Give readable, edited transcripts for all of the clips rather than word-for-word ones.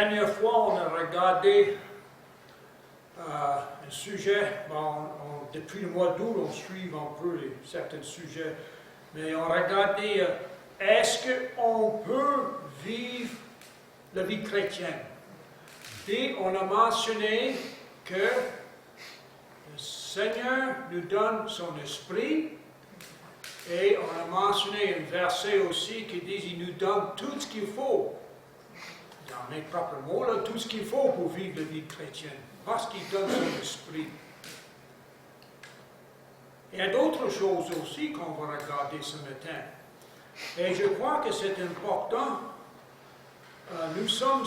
dernière fois, on a regardé un sujet, depuis le mois d'août, on suit un peu certains sujets, mais on a regardé est-ce qu'on peut vivre la vie chrétienne? Et on a mentionné que le Seigneur nous donne son esprit, et on a mentionné un verset aussi qui dit qu'il nous donne tout ce qu'il faut, dans mes propres mots, là, tout ce qu'il faut pour vivre la vie chrétienne, parce qu'il donne son esprit. Il y a d'autres choses aussi qu'on va regarder ce matin. Et je crois que c'est important. Nous sommes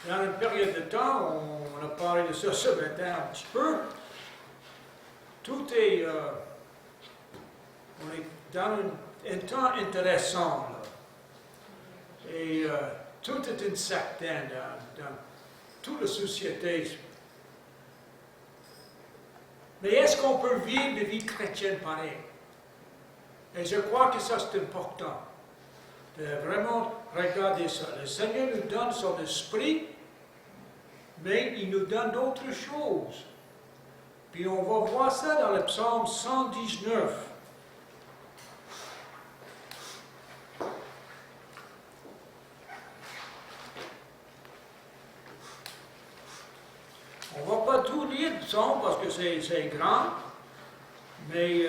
dans une période de temps, on a parlé de ça ce matin un petit peu. Tout est, on est dans un temps intéressant, là. Et tout est incertain dans toute la société. Mais est-ce qu'on peut vivre la vie chrétienne pareille? Et je crois que ça c'est important, de vraiment regarder ça. Le Seigneur nous donne son esprit, mais il nous donne d'autres choses. Puis on va voir ça dans le psaume 119. On ne va pas tout lire le psaume parce que c'est grand, mais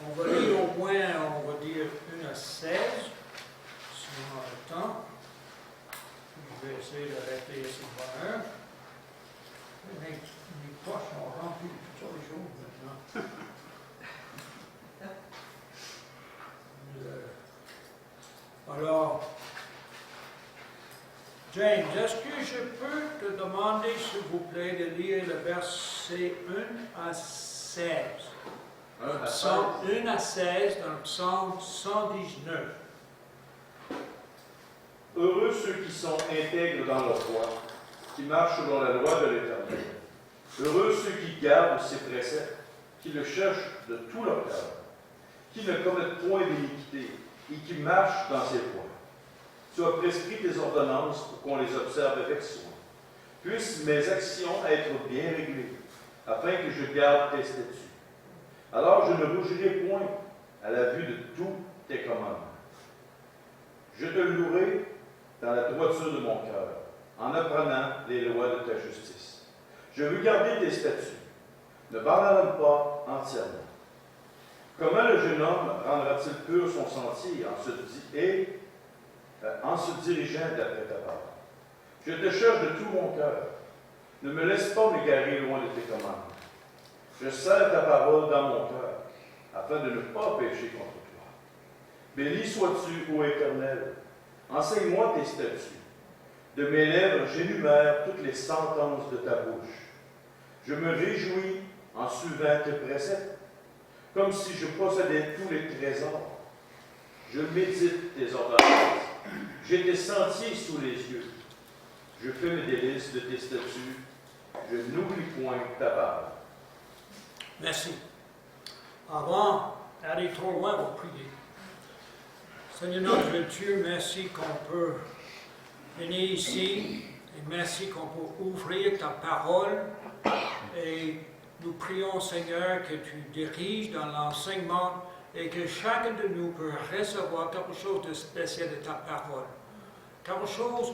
on va lire au moins, on va dire 1 à 16, si on a le temps. Je vais essayer d'arrêter ici par heure. Mes poches sont remplies de toutes sortes de choses maintenant. Alors, James, est-ce que je peux te demander, s'il vous plaît, de lire le verset 1 à 16? 1 à 16 dans le psaume 119. Heureux ceux qui sont intègres dans leur foi, qui marchent selon la loi de l'Éternel. Heureux ceux qui gardent ses préceptes, qui le cherchent de tout leur cœur, qui ne commettent point d'iniquité et qui marchent dans ses voies. Tu as prescrit tes ordonnances pour qu'on les observe avec soin. Puissent mes actions être bien réglées, afin que je garde tes statuts. Alors je ne rougirai point à la vue de tous tes commandements. Je te louerai dans la droiture de mon cœur, en apprenant les lois de ta justice. Je veux garder tes statuts. Ne m'abandonne pas entièrement. Comment le jeune homme rendra-t-il pur son sentier en se dirigeant d'après ta parole? Je te cherche de tout mon cœur. Ne me laisse pas m'égarer loin de tes commandements. Je serre ta parole dans mon cœur, afin de ne pas pécher contre toi. Béni sois-tu, ô Éternel. Enseigne-moi tes statuts. De mes lèvres, j'énumère toutes les sentences de ta bouche. Je me réjouis en suivant tes préceptes, comme si je possédais tous les trésors. Je médite tes ordonnances. J'ai tes sentiers sous les yeux. Je fais mes délices de tes statuts. Je n'oublie point ta parole. Merci. Avant d'aller trop loin, on va prier. Seigneur notre Dieu, merci qu'on peut venir ici et merci qu'on peut ouvrir ta parole. Et nous prions, Seigneur, que tu diriges dans l'enseignement et que chacun de nous peut recevoir quelque chose de spécial de ta parole. Quelque chose,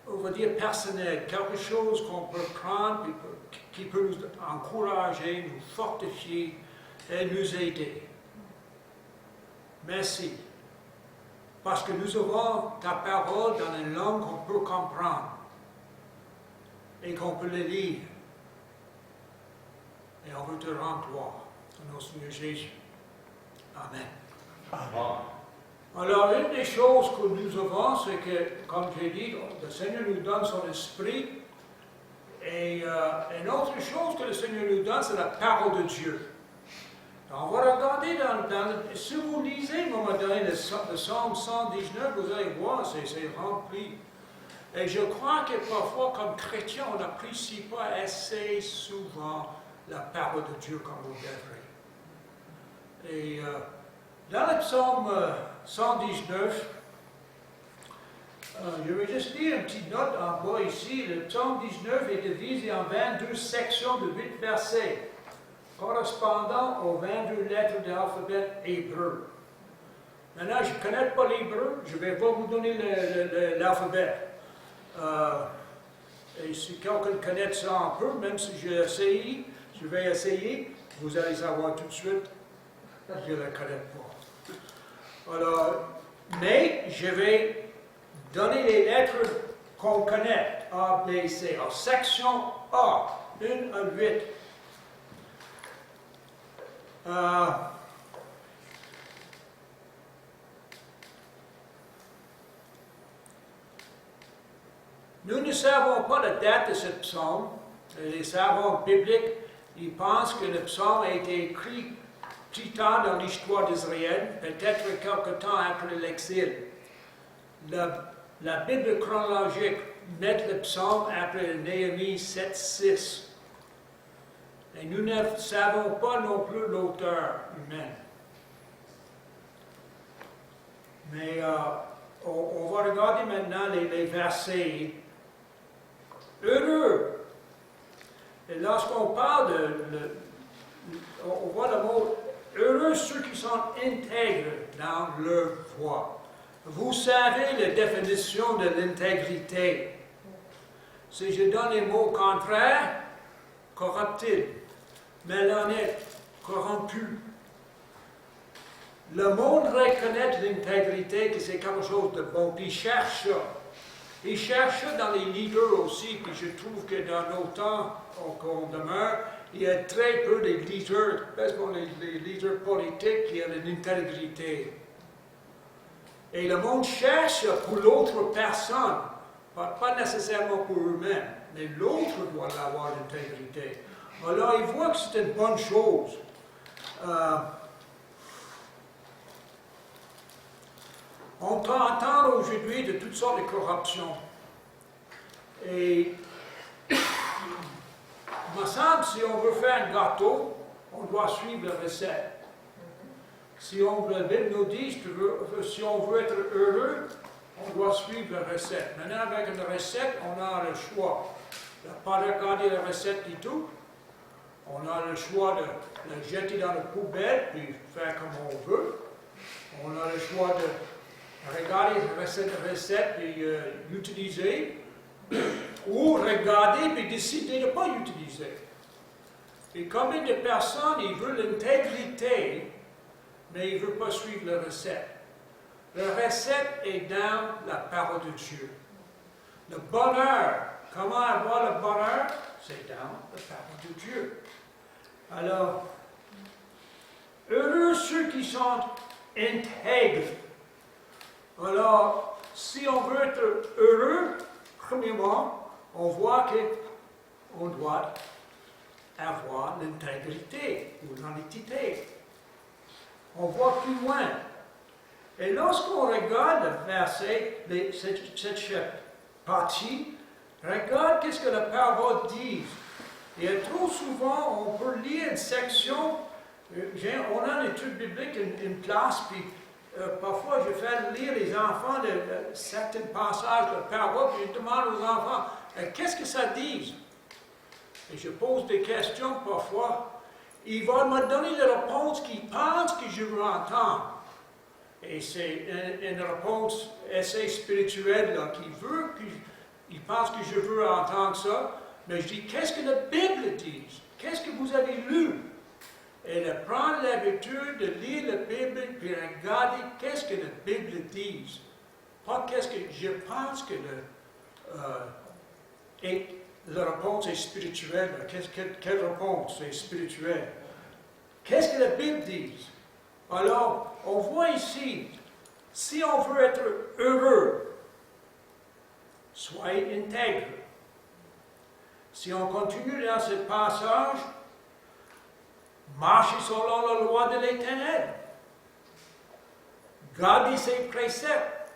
on va dire, personnel, quelque chose qu'on peut prendre, qui peut nous encourager, nous fortifier et nous aider. Merci. Parce que nous avons ta parole dans une langue qu'on peut comprendre et qu'on peut le lire. Et on veut te rendre gloire. Au nom de Seigneur Jésus. Amen. Amen. Alors, une des choses que nous avons, c'est que, comme j'ai dit, le Seigneur nous donne son esprit. Et une autre chose que le Seigneur nous donne, c'est la parole de Dieu. On va regarder si vous lisez à un moment donné le psaume 119, vous allez voir, c'est rempli. Et je crois que parfois, comme chrétiens, on n'apprécie pas assez souvent la parole de Dieu comme on devrait. Et dans le psaume 119, Je vais juste lire une petite note en bas ici. Le psaume 19 est divisé en 22 sections de 8 versets, correspondant aux 22 lettres de l'alphabet hébreu. Maintenant, je ne connais pas l'hébreu, je ne vais pas vous donner l'alphabet. Et si quelqu'un connaît ça un peu, même si je vais essayer, vous allez savoir tout de suite, je ne le connais pas. Alors, mais je vais donner les lettres qu'on connaît, A, B, C. Alors, section A, 1 à 8. Nous ne savons pas la date de ce psaume. Les savants bibliques, ils pensent que le psaume a été écrit plus tard dans l'histoire d'Israël, peut-être quelque temps après l'exil. La Bible chronologique met le psaume après Néhémie 7:6. Et nous ne savons pas non plus l'auteur humain. Mais on va regarder maintenant les versets. Heureux. Et lorsqu'on parle on voit le mot heureux ceux qui sont intègres dans leur foi. Vous savez la définition de l'intégrité. Si je donne les mots contraires, corruptible, malhonnête, corrompu. Le monde reconnaît l'intégrité, que c'est quelque chose de bon, puis il cherche ça. Il cherche ça dans les leaders aussi, puis je trouve que dans nos temps qu'on demeure, il y a très peu de leaders, spécialement les leaders politiques, qui ont une intégrité. Et le monde cherche pour l'autre personne, pas nécessairement pour eux-mêmes, mais l'autre doit avoir l'intégrité. Alors, il voit que c'est une bonne chose. On peut entendre aujourd'hui de toutes sortes de corruptions. Et il me semble, si on veut faire un gâteau, on doit suivre la recette. Si la Bible nous dit, si on veut être heureux, on doit suivre la recette. Maintenant, avec une recette, on a le choix. On n'a pas regarder la recette du tout. On a le choix de la jeter dans la poubelle, puis faire comme on veut. On a le choix de regarder la recette puis l'utiliser, ou regarder puis décider de ne pas l'utiliser. Et combien de personnes, ils veulent l'intégrité, mais ils ne veulent pas suivre la recette. La recette est dans la parole de Dieu. Le bonheur, comment avoir le bonheur? C'est dans la parole de Dieu. Alors, heureux ceux qui sont intègres. Alors, si on veut être heureux, premièrement, on voit qu'on doit avoir l'intégrité ou l'honnêteté. On voit plus loin. Et lorsqu'on regarde le verset, cette partie, regarde qu'est-ce que la parole dit. Et trop souvent, on peut lire une section, on a une étude biblique, une classe, puis parfois je fais lire les enfants de certains passages de la parole, puis je demande aux enfants, qu'est-ce que ça dit? Et je pose des questions parfois. Il va me donner la réponse qu'il pense que je veux entendre. Et c'est une réponse assez spirituelle qu'il veut, il pense que je veux entendre ça. Mais je dis, qu'est-ce que la Bible dit? Qu'est-ce que vous avez lu? Et de prendre l'habitude de lire la Bible, puis regarder qu'est-ce que la Bible dit. Pas qu'est-ce que je pense que la réponse est spirituelle. Quelle réponse est spirituelle? Qu'est-ce que la Bible dit? Alors, on voit ici, si on veut être heureux, soyez intègre. Si on continue dans ce passage, marchez selon la loi de l'Éternel. Gardez ses préceptes.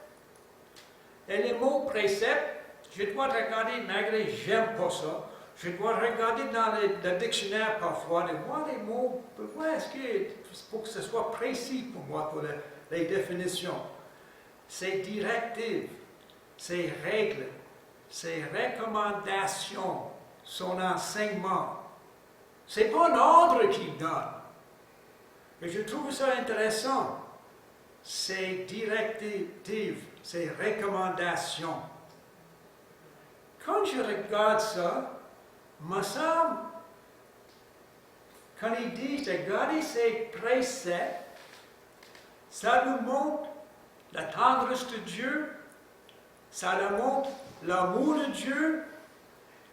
Et les mots préceptes, je dois regarder, malgré j'aime pas ça, je dois regarder dans le dictionnaire parfois, de voir les mots, pour que ce soit précis pour moi, pour les définitions. C'est directive. ses règles, ses recommandations, son enseignement. C'est pas un ordre qu'il donne. Et je trouve ça intéressant. Ses directives, ses recommandations. Quand je regarde ça, me semble, quand il dit de garder ses préceptes, ça nous montre la tendresse de Dieu, ça nous montre l'amour de Dieu,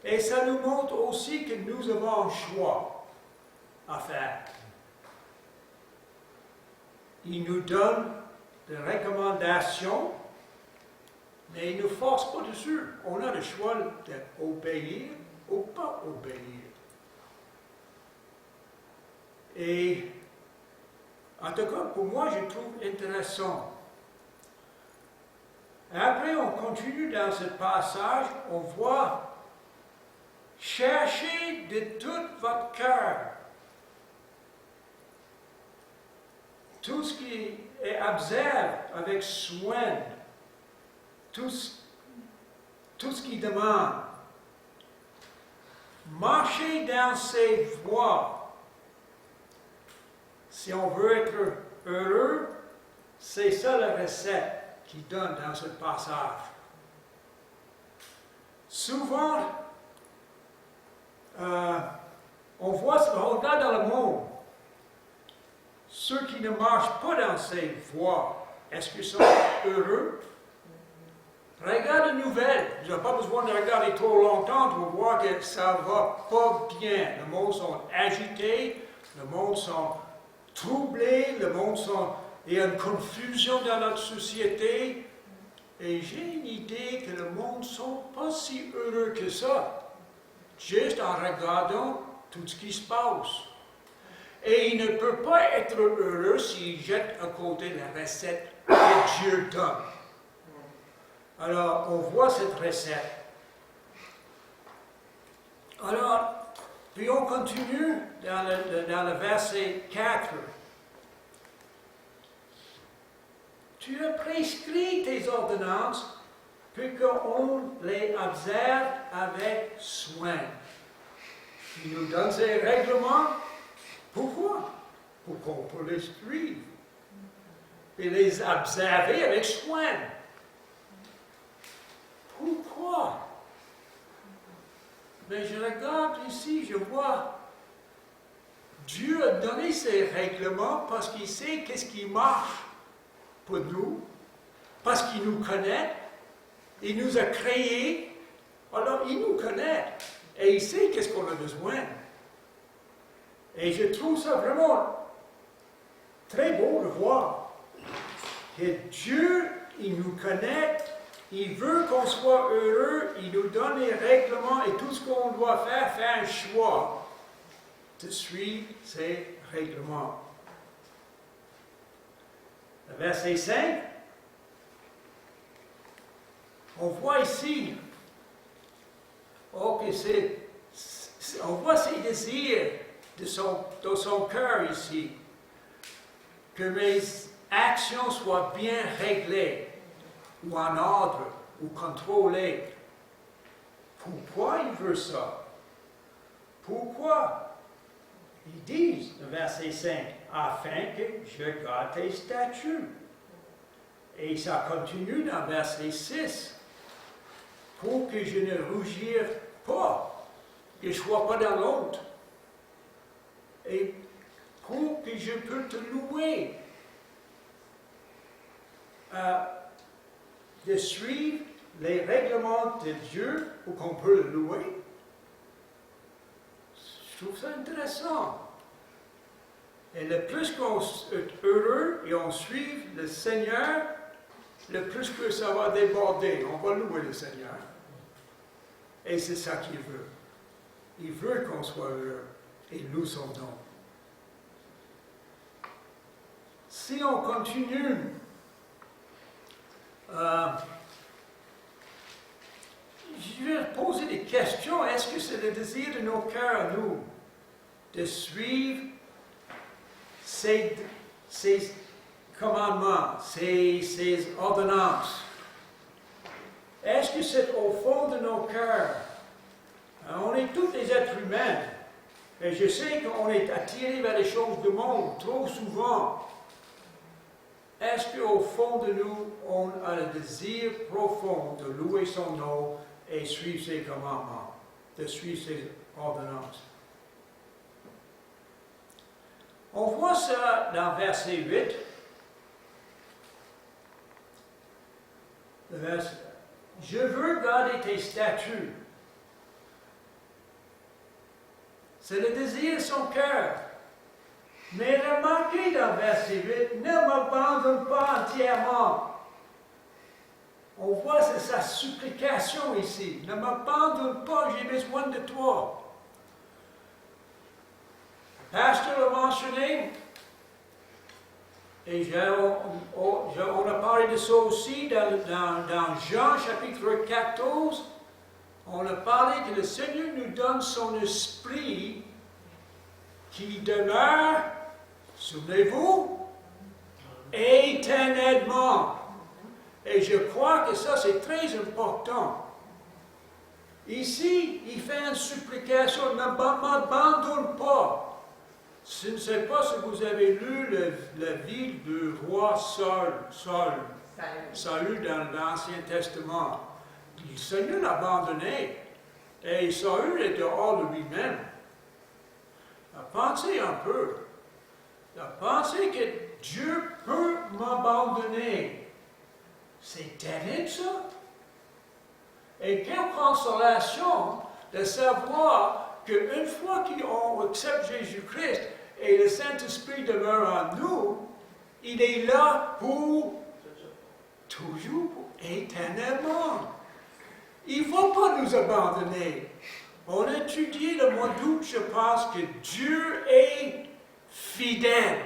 et ça nous montre aussi que nous avons un choix à faire. Il nous donne des recommandations, mais il ne nous force pas dessus. On a le choix d'obéir ou pas obéir. Et en tout cas, pour moi, je trouve intéressant. Après, on continue dans ce passage, on voit « Cherchez de tout votre cœur tout ce qui est observe avec soin, tout ce qui demande. Marchez dans ses voies. Si on veut être heureux, c'est ça la recette qu'il donne dans ce passage. Souvent, on regarde dans le monde, ceux qui ne marchent pas dans ces voies, est-ce qu'ils sont heureux? Regarde les nouvelles. Vous n'avez pas besoin de regarder trop longtemps pour voir que ça ne va pas bien. Le monde sont agités, le monde sont troublés, il y a une confusion dans notre société. Et j'ai une idée que le monde ne sont pas si heureux que ça, juste en regardant tout ce qui se passe. Et il ne peut pas être heureux s'il jette à côté la recette que Dieu donne. Alors, on voit cette recette. Alors, puis on continue dans le verset 4. Tu as prescrit tes ordonnances pour qu'on les observe avec soin. Il nous donne ces règlements. Pourquoi? Pour qu'on puisse les suivre et les observer avec soin. Pourquoi? Mais je regarde ici, je vois, Dieu a donné ces règlements parce qu'il sait qu'est-ce qui marche pour nous, parce qu'il nous connaît, il nous a créés, alors il nous connaît et il sait qu'est-ce qu'on a besoin. Et je trouve ça vraiment très beau de voir que Dieu, il nous connaît, il veut qu'on soit heureux, il nous donne les règlements et tout ce qu'on doit faire un choix de suivre ces règlements. Le verset 5, on voit ici, on voit ses désirs dans son cœur ici, que mes actions soient bien réglées, ou en ordre, ou contrôlées. Pourquoi il veut ça? Pourquoi? Ils disent, le verset 5, afin que je garde tes statuts. Et ça continue dans le verset 6, pour que je ne rougisse pas, que je ne sois pas dans l'honte. Et pour que je puisse te louer, de suivre les règlements de Dieu pour qu'on peut le louer. Je trouve ça intéressant. Et le plus qu'on est heureux et on suit le Seigneur, le plus que ça va déborder. On va louer le Seigneur. Et c'est ça qu'il veut. Il veut qu'on soit heureux et loue son nom. Si on continue, je vais poser des questions. Est-ce que c'est le désir de nos cœurs à nous de suivre ces commandements, ces ordonnances? Est-ce que c'est au fond de nos cœurs? On est tous des êtres humains. Et je sais qu'on est attiré vers les choses du monde trop souvent. Est-ce qu'au fond de nous, on a le désir profond de louer son nom et suivre ses commandements, de suivre ses ordonnances? On voit ça dans verset 8. Je veux garder tes statuts. C'est le désir de son cœur. Mais remarquez dans verset 8, ne m'abandonne pas entièrement. On voit c'est sa supplication ici. Ne m'abandonne pas, j'ai besoin de toi. Le pasteur l'a mentionné, et on a parlé de ça aussi dans Jean chapitre 14. On a parlé que le Seigneur nous donne son esprit qui demeure, souvenez-vous, éternellement. Et je crois que ça c'est très important. Ici, il fait une supplication, ne m'abandonne pas. Je ne sais pas si vous avez lu la vie du roi Saül dans l'Ancien Testament. Le Seigneur l'a abandonné et Saül était hors de lui-même. Pensez un peu. Pensez que Dieu peut m'abandonner. C'est terrible ça. Et quelle consolation de savoir qu'une fois qu'on accepte Jésus-Christ et le Saint-Esprit demeure en nous, il est là pour toujours, éternellement. Il ne va pas nous abandonner. On a étudié le mois d'août, je pense que Dieu est fidèle.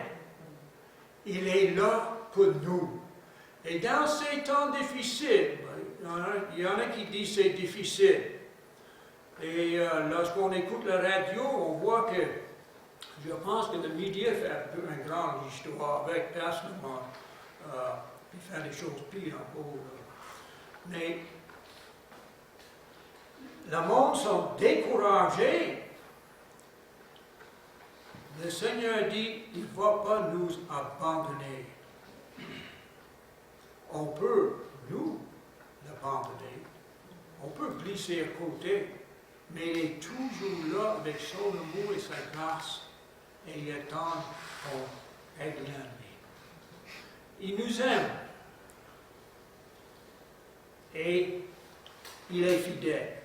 Il est là pour nous. Et dans ces temps difficiles, il y en a qui disent que c'est difficile. Et lorsqu'on écoute la radio, on voit que, je pense que le média fait un peu une grande histoire avec personnellement, puis faire des choses pires encore. Mais le monde sont découragés. Le Seigneur dit, il ne va pas nous abandonner. On peut, nous, l'abandonner. On peut glisser à côté, mais il est toujours là avec son amour et sa grâce. Et il attend qu'on aide l'ennemi. Il nous aime. Et il est fidèle.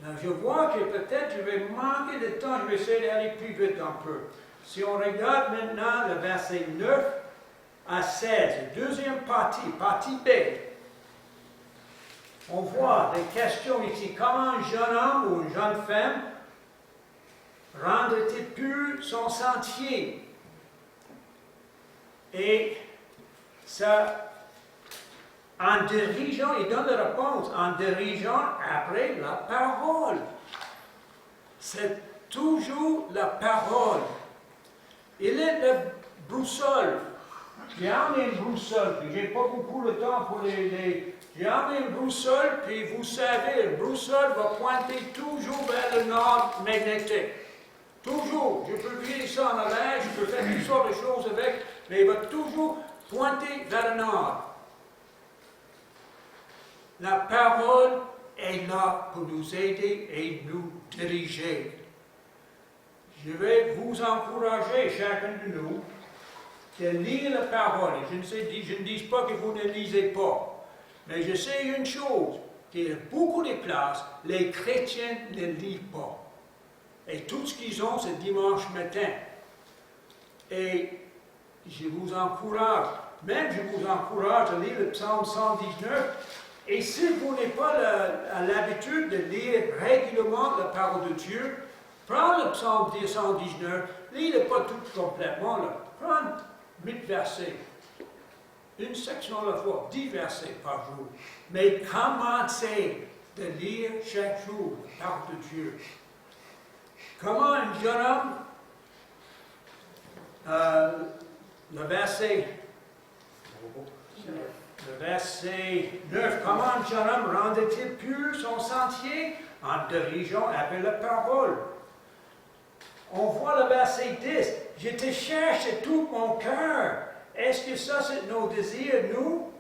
Là, je vois que peut-être je vais manquer de temps, je vais essayer d'aller plus vite un peu. Si on regarde maintenant le verset 9 à 16, deuxième partie, partie B, on voit des questions ici. Comment un jeune homme ou une jeune femme rendre-t-il pur son sentier? Et ça, en dirigeant, il donne la réponse, en dirigeant après la parole. C'est toujours la parole. Il est la boussole. J'ai amené une boussole, puis j'ai pas beaucoup de temps pour J'ai amené une boussole, puis vous savez, une boussole va pointer toujours vers le nord magnétique. Toujours. Je peux virer ça en arrière, je peux faire toutes sortes de choses avec, mais il va toujours pointer vers le nord. La parole est là pour nous aider et nous diriger. Je vais vous encourager, chacun de nous, de lire la parole. Je ne dis pas que vous ne lisez pas, mais je sais une chose, qu'il y a beaucoup de places, les chrétiens ne lisent pas. Et tout ce qu'ils ont, c'est dimanche matin. Et je vous encourage, même je vous encourage à lire le psaume 119. Et si vous n'avez pas l'habitude de lire régulièrement la parole de Dieu, prends le psaume 119, lis-le pas tout complètement, là. Prends 8 versets, une section à la fois, 10 versets par jour. Mais commencez de lire chaque jour la parole de Dieu. Comment un jeune homme, le verset Le verset 9. Comment un jeune homme rendait-il pur son sentier? En dirigeant après la parole. On voit le verset 10. Je te cherche de tout mon cœur. Est-ce que ça, c'est nos désirs, nous?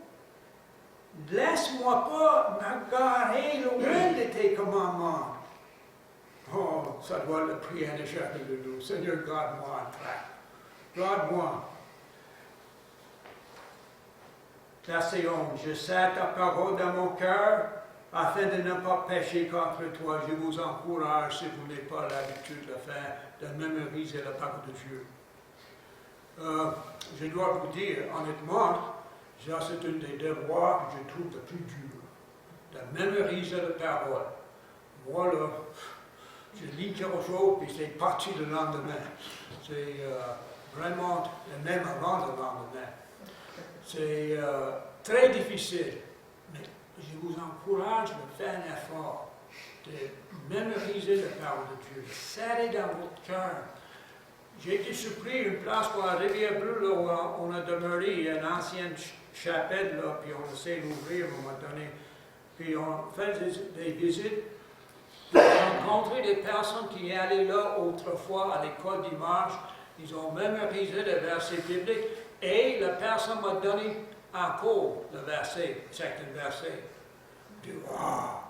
Laisse-moi pas m'égarer loin de tes commandements. Oh, ça doit être la prière de chacun de nous. Seigneur, garde-moi en trac. Garde-moi. Verset 11. Je sers ta parole dans mon cœur afin de ne pas pécher contre toi. Je vous encourage, si vous n'avez pas l'habitude de le faire, de mémoriser la parole de Dieu. Je dois vous dire, honnêtement, ça c'est un des devoirs que je trouve le plus dur, de mémoriser la parole. Moi, là, je lis quelque chose, puis c'est parti le lendemain. C'est vraiment le même avant le lendemain. C'est très difficile, mais je vous encourage de faire un effort, de mémoriser la parole de Dieu, de serrer dans votre cœur. J'ai été surpris une place pour la Rivière-Bleue, là où on a demeuré, il y a une ancienne chapelle, là, puis on essaie d'ouvrir à un moment donné. Puis on fait des visites. J'ai rencontré des personnes qui allaient là autrefois à l'école dimanche. Ils ont mémorisé les versets bibliques et la personne m'a donné encore le verset, certains versets. Je dis, waouh!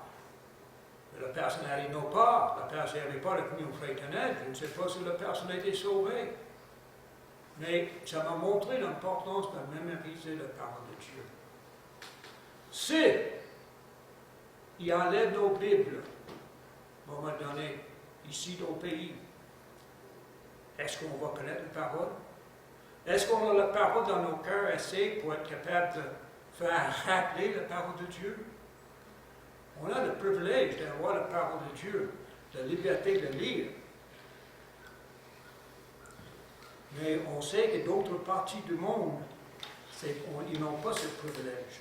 La personne n'allait non pas, la personne n'allait pas avec nous au fraternel. Je ne sais pas si la personne a été sauvée. Mais ça m'a montré l'importance de mémoriser la parole de Dieu. Si il enlève nos Bibles, à un moment donné, ici dans le pays, est-ce qu'on va connaître la parole? Est-ce qu'on a la parole dans nos cœurs assez pour être capable de faire rappeler la parole de Dieu? On a le privilège d'avoir la parole de Dieu, la liberté de lire. Mais on sait que d'autres parties du monde, ils n'ont pas ce privilège.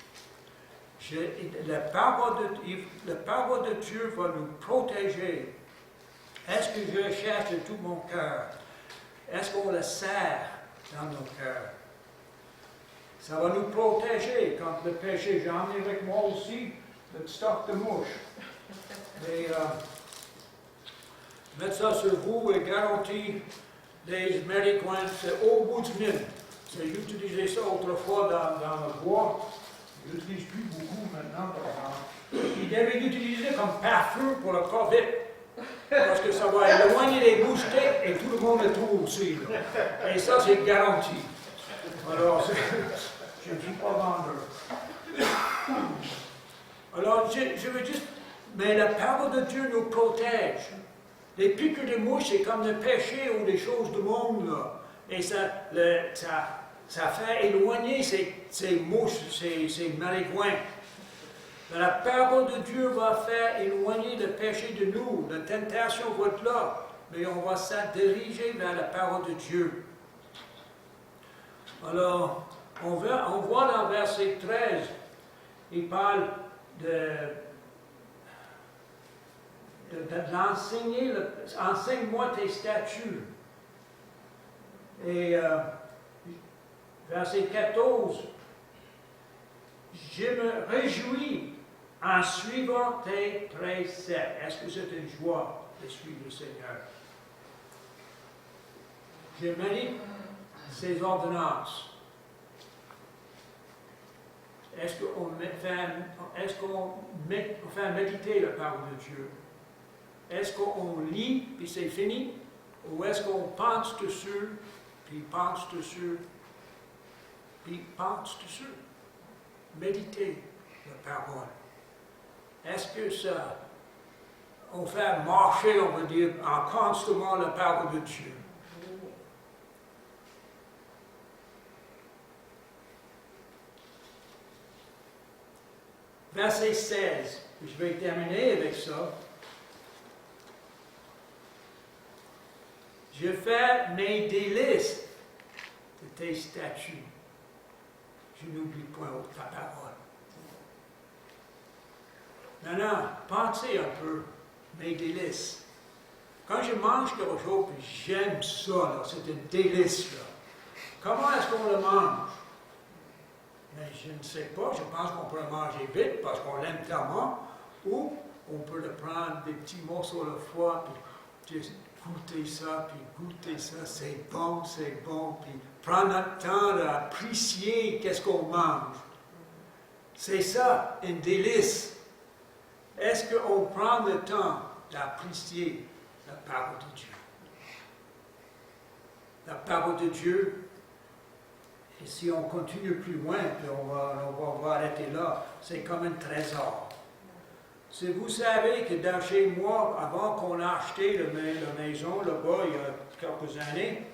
La parole de Dieu va nous protéger. Est-ce que je cherche de tout mon cœur? Est-ce qu'on le sert dans nos cœurs? Ça va nous protéger quand le péché, j'en ai avec moi aussi, le stock de mouche. Et mettre ça sur vous est garanti des Américains, c'est au bout du mille. J'utilisais ça autrefois dans le bois. Je l'utilise plus beaucoup maintenant. Ils devaient l'utiliser comme parfum pour le COVID. Parce que ça va éloigner les moustiques et tout le monde le trouve aussi. Là. Et ça, c'est garanti. Alors, je ne suis pas vendeur. Alors, je veux juste... Mais la parole de Dieu nous protège. Les piqûres de mouches, c'est comme le péché ou les choses du monde. Là. Et ça fait éloigner ces mouches, ces maringouins. Mais la parole de Dieu va faire éloigner le péché de nous. La tentation va être là. Mais on va se diriger vers la parole de Dieu. Alors, on voit dans le verset 13, il parle d'enseigner, enseigne-moi tes statuts. Et verset 14, je me réjouis en suivant tes préceptes. Est-ce que c'est une joie de suivre le Seigneur? Je médite ses ordonnances. Est-ce qu'on fait méditer la parole de Dieu? Est-ce qu'on lit, puis c'est fini? Ou est-ce qu'on pense dessus, puis pense dessus, puis pense dessus? Méditer la parole. Est-ce que ça, on fait marcher, on va dire, en constamment la parole de Dieu? Verset 16, je vais terminer avec ça. Je fais mes délices de tes statuts. Je n'oublie point ta parole. Maintenant, pensez un peu mes délices. Quand je mange quelque chose, j'aime ça, c'est un délice. Là. Comment est-ce qu'on le mange? Mais je ne sais pas, je pense qu'on peut le manger vite parce qu'on l'aime tellement, ou on peut le prendre des petits morceaux à la fois, puis juste goûter ça, c'est bon, puis prendre notre temps d'apprécier qu'est-ce qu'on mange. C'est ça, une délice. Est-ce qu'on prend le temps d'apprécier la parole de Dieu? La parole de Dieu, et si on continue plus loin, puis on va arrêter là, c'est comme un trésor. Si vous savez que dans chez moi, avant qu'on a acheté la maison là-bas il y a quelques années,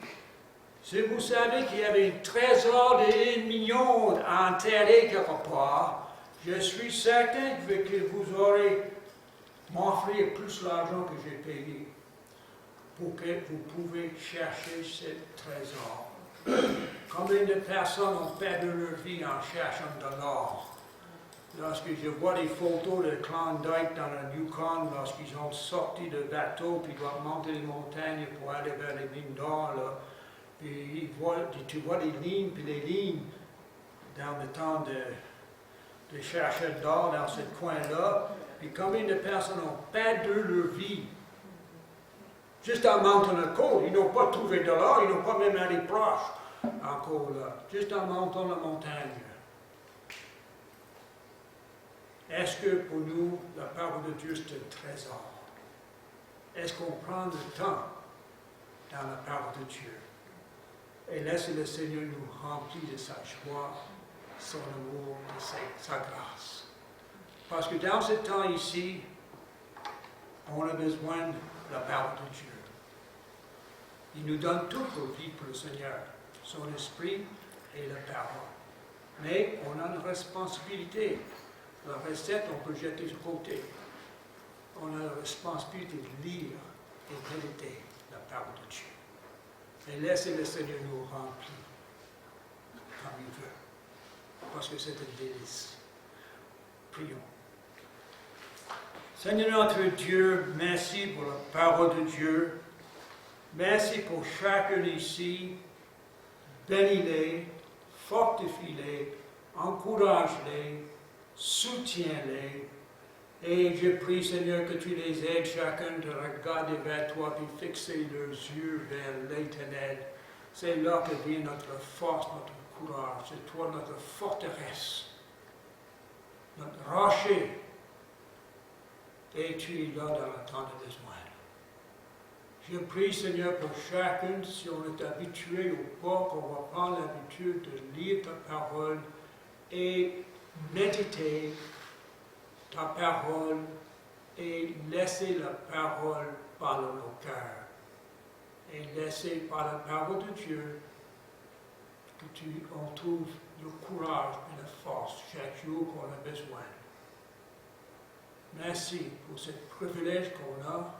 si vous savez qu'il y avait un trésor de 1 million enterré quelque part, je suis certain que vous aurez m'offrir plus l'argent que j'ai payé pour que vous pouvez chercher ce trésor. Combien de personnes ont perdu leur vie en cherchant de l'or? Lorsque je vois des photos de Klondike dans le Yukon, lorsqu'ils ont sorti de bateau, puis doivent monter les montagnes pour aller vers les mines d'or, là, puis tu vois des lignes, puis des lignes dans le temps de chercher d'or dans ce coin-là, puis combien de personnes ont perdu leur vie juste en montant le col. Ils n'ont pas trouvé de l'or, ils n'ont pas même allé proche encore là, juste en montant la montagne. Est-ce que pour nous, la parole de Dieu, c'est un trésor? Est-ce qu'on prend le temps dans la parole de Dieu? Et laissez le Seigneur nous remplir de sa joie, son amour et sa grâce. Parce que dans ce temps ici, on a besoin de la parole de Dieu. Il nous donne tout pour vivre pour le Seigneur, son esprit et la parole. Mais on a une responsabilité. La recette, on peut jeter de côté. On a la responsabilité de lire et méditer la parole de Dieu. Et laissez le Seigneur nous remplir comme il veut. Parce que c'est un délice. Prions. Seigneur notre Dieu, merci pour la parole de Dieu. Merci pour chacun ici. Bénis-les, fortifie-les, encourage-les, soutiens-les. Et je prie, Seigneur, que tu les aides chacun de regarder vers toi et fixer leurs yeux vers l'Éternel. C'est là que vient notre force, notre courage. C'est toi notre forteresse, notre rocher. Et tu es là dans le temps de besoin. Je prie, Seigneur, pour chacun, si on est habitué ou pas, qu'on va prendre l'habitude de lire ta parole et méditer ta parole et laisser la parole parler nos cœurs. Et laisser par la parole de Dieu que on trouve le courage et la force chaque jour qu'on a besoin. Merci pour ce privilège qu'on a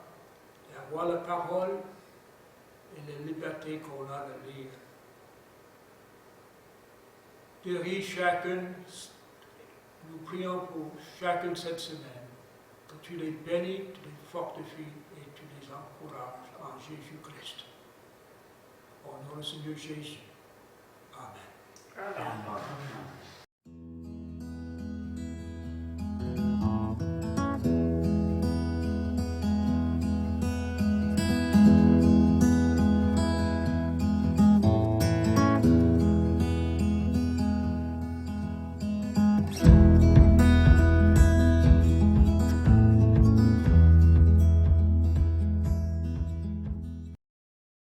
d'avoir la parole et la liberté qu'on a de lire. Dirige chacun, nous prions pour chacun cette semaine, que tu les bénis, tu les fortifies et tu les encourages en Jésus-Christ. Au nom du Seigneur Jésus. Amen. Amen. Amen.